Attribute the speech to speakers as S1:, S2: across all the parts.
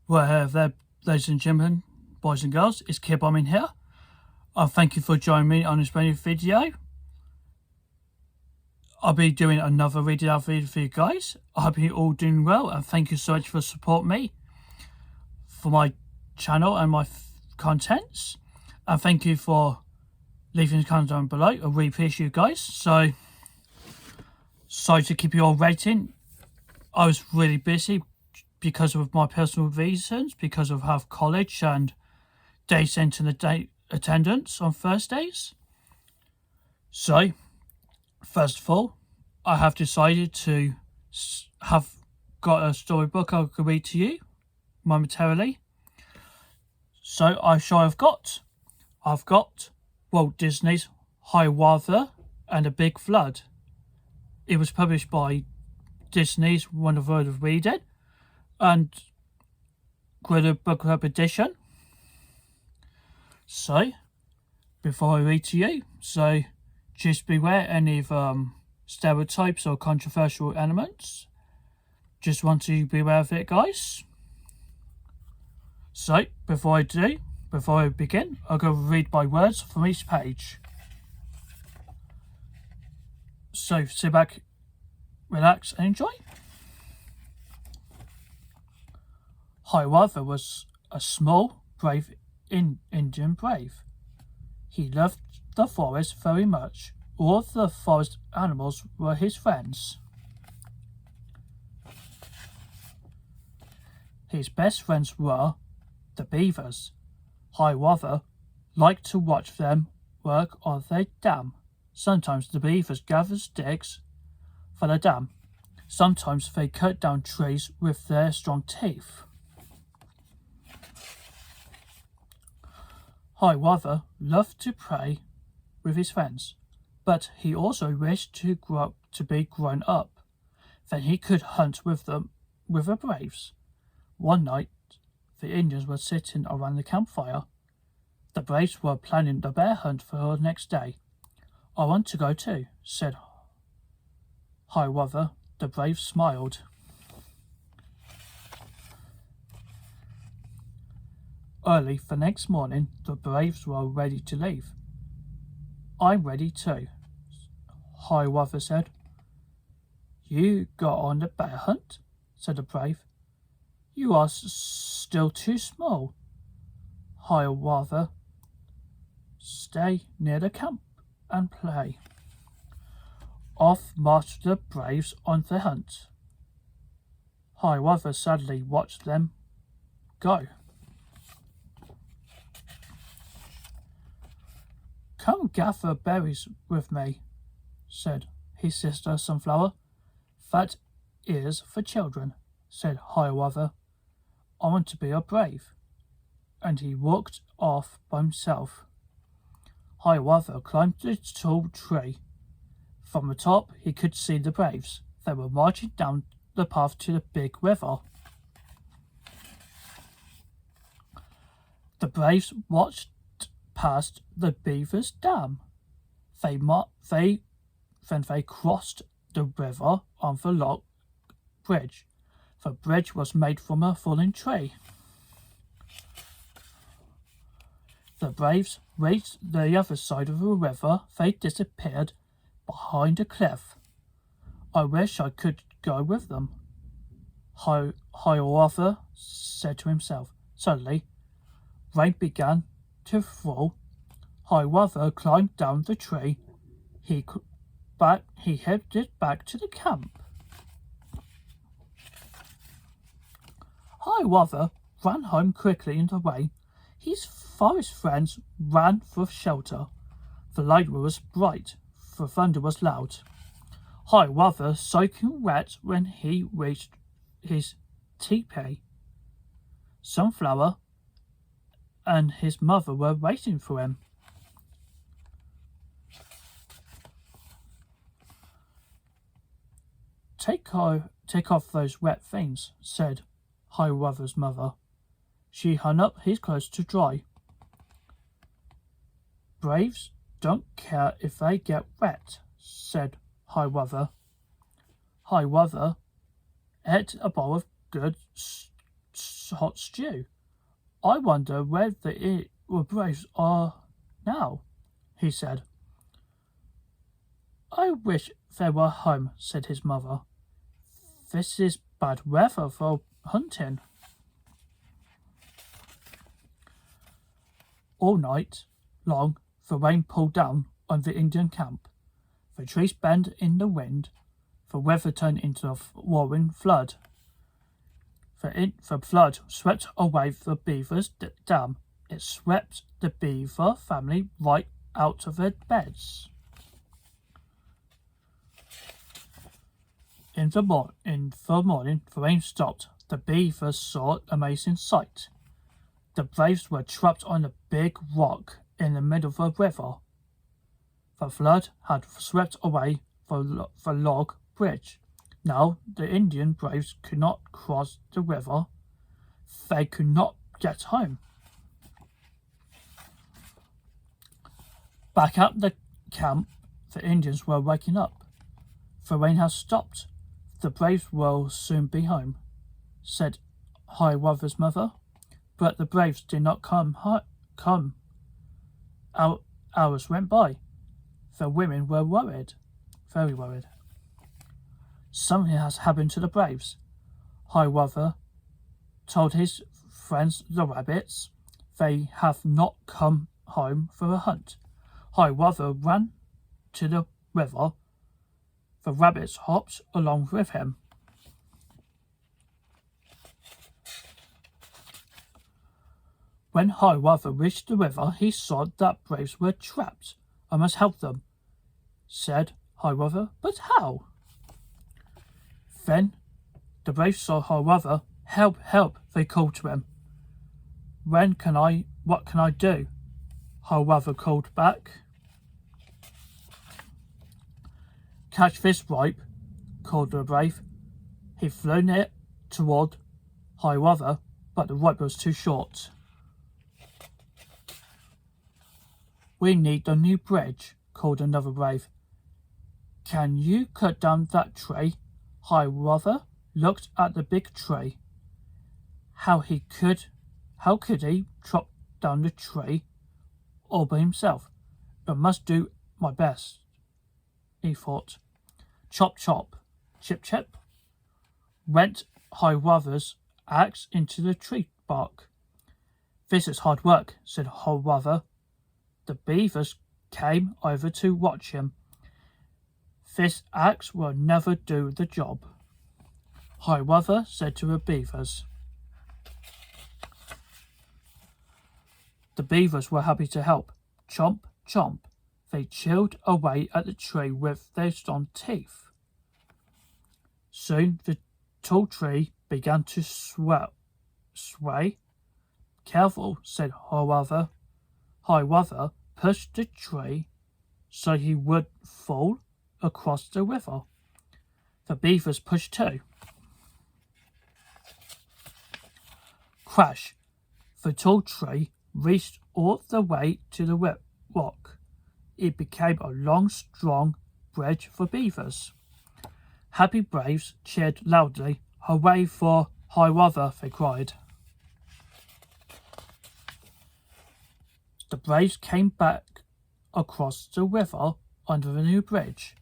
S1: Well, there, ladies and gentlemen, boys and girls, it's Kid Bombing here. Thank you for joining me on this new video. I'll be doing another video for you guys. I hope you're all doing well, and thank you so much for supporting me for my channel and my contents. And thank you for leaving a comment down below. I really appreciate you guys. So, sorry to keep you all waiting. I was really busy because of my personal reasons, because of have college and day centre and day attendance on Thursdays. So, first of all, I have decided to have got a storybook I can read to you momentarily. So I've got Walt Disney's Hiawatha and a Big Flood. It was published by Disney's Wonderful World of Reading and Greta Book Club edition. So, before I read to you, so just beware any of stereotypes or controversial elements. Just want to be aware of it, guys. So, before I begin, I'll go read my words from each page. So, sit back, relax, and enjoy. Hiawatha was a small, brave Indian brave. He loved the forest very much. All of the forest animals were his friends. His best friends were the beavers. Hiawatha liked to watch them work on their dam. Sometimes the beavers gathered sticks for the dam. Sometimes they cut down trees with their strong teeth. Hiawatha loved to play with his friends, but he also wished to grow up to be grown up. Then he could hunt with the braves. One night, the Indians were sitting around the campfire. The braves were planning the bear hunt for the next day. "I want to go too," said Hiawatha. The braves smiled. Early the next morning, the braves were ready to leave. "I'm ready too," Hiawatha said. "You go on the bear hunt?" said the brave. "You are still too small, Hiawatha. Stay near the camp and play." Off marched the braves on the hunt. Hiawatha sadly watched them go. "Come gather berries with me," said his sister Sunflower. "That is for children," said Hiawatha. "I want to be a brave." And he walked off by himself. Hiawatha climbed the tall tree. From the top he could see the braves. They were marching down the path to the big river. The braves watched past the beaver's dam. Then they crossed the river on the log bridge. The bridge was made from a fallen tree. The braves reached the other side of the river. They disappeared behind a cliff. "I wish I could go with them," Hiawatha said to himself. Suddenly, rain began to fall. Hiawatha climbed down the tree. He headed back to the camp. Hiawatha ran home quickly in the rain. His forest friends ran for shelter. The light was bright. The thunder was loud. Hiawatha soaking wet when he reached his teepee. Sunflower and his mother were waiting for him. Take off those wet things," said Hiawatha's mother. She hung up his clothes to dry. "Braves don't care if they get wet," said Hiawatha. Hiawatha ate a bowl of good hot stew. I wonder where the braves are now, he said. I wish they were home, said his mother. This is bad weather for hunting. All night long the rain poured down on the Indian camp. The trees bent in the wind. The weather turned into a roaring flood. The flood swept away the beaver's dam. It swept the beaver family right out of their beds. In the morning, the rain stopped. The beavers saw an amazing sight. The braves were trapped on a big rock in the middle of the river. The flood had swept away the log bridge. Now the Indian braves could not cross the river. They could not get home. Back at the camp, the Indians were waking up. The rain has stopped. The braves will soon be home, said Hiawatha's mother. But the braves did not come. Hours went by. The women were worried, very worried. Something has happened to the braves. Hiawatha told his friends the rabbits. They have not come home for a hunt. Hiawatha ran to the river. The rabbits hopped along with him. When Hiawatha reached the river, he saw that braves were trapped. I must help them, said Hiawatha. But how? Then the braves saw Hiawatha. Help, help, they called to him. What can I do? Hiawatha called back. Catch this ripe, called the brave. He flung it toward Hiawatha, but the ripe was too short. We need a new bridge, called another brave. Can you cut down that tree? Hiawatha looked at the big tree. How could he chop down the tree all by himself? I must do my best, he thought. Chop, chop, chip, chip, went Hiawatha's axe into the tree bark. This is hard work, said Hiawatha. The beavers came over to watch him. This axe will never do the job, Hiawatha said to the beavers. The beavers were happy to help. Chomp, chomp. They chewed away at the tree with their strong teeth. Soon the tall tree began to sway. Careful, said Hiawatha. Hiawatha pushed the tree so he would fall across the river. The beavers pushed too. Crash! The tall tree reached all the way to the rock. It became a long, strong bridge for beavers. Happy braves cheered loudly. Hooray for Hiawatha, they cried. The braves came back across the river under the new bridge.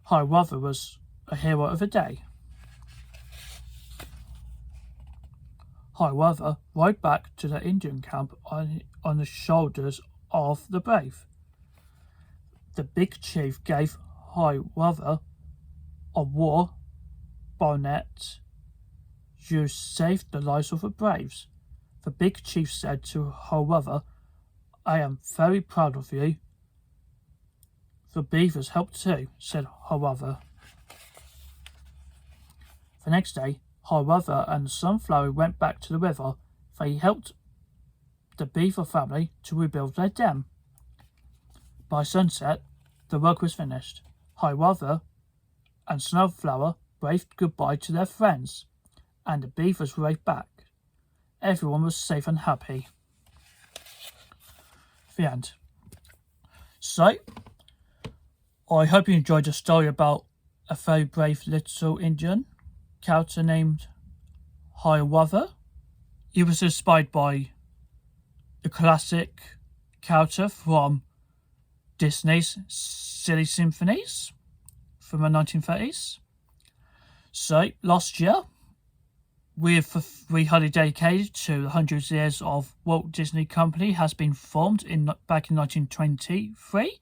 S1: Hiawatha was a hero of the day. Hiawatha rode back to the Indian camp on the shoulders of the brave. The big chief gave Hiawatha a war bonnet. You saved the lives of the braves. The big chief said to Hiawatha, I am very proud of you. The beavers helped too, said Hiawatha. The next day, Hiawatha and Sunflower went back to the river. They helped the beaver family to rebuild their dam. By sunset, the work was finished. Hiawatha and Sunflower waved goodbye to their friends, and the beavers waved back. Everyone was safe and happy. The end. So, I hope you enjoyed the story about a very brave little Indian character named Hiawatha. It was inspired by the classic character from Disney's Silly Symphonies from the 1930s. So, last year, we highly dedicated to the 100 years of Walt Disney Company has been formed back in 1923.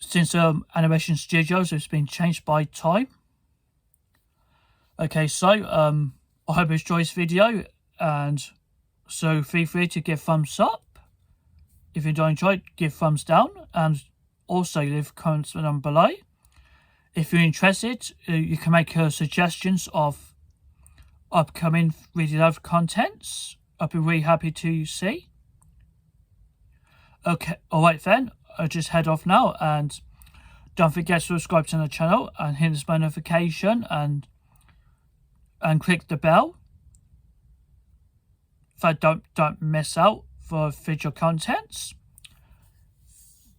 S1: Since animation studios has been changed by time. Okay, so I hope you enjoyed this video, and so feel free to give thumbs up. If you don't enjoy it, give thumbs down, and also leave comments down below. If you're interested, you can make suggestions of upcoming Read It Aloud contents. I'll be really happy to see. Okay, alright then, I'll just head off now, and don't forget to subscribe to the channel and hit this notification and click the bell so don't miss out for future contents.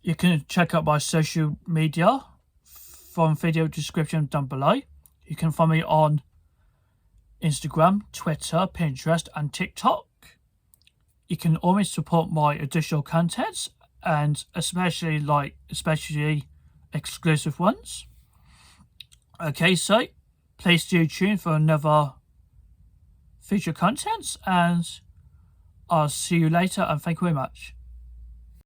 S1: You can check out my social media from video description down below. You can find me on Instagram, Twitter, Pinterest and TikTok. You can always support my additional contents, and especially exclusive ones. Okay, so please stay tuned for another future contents, and I'll see you later, and thank you very much.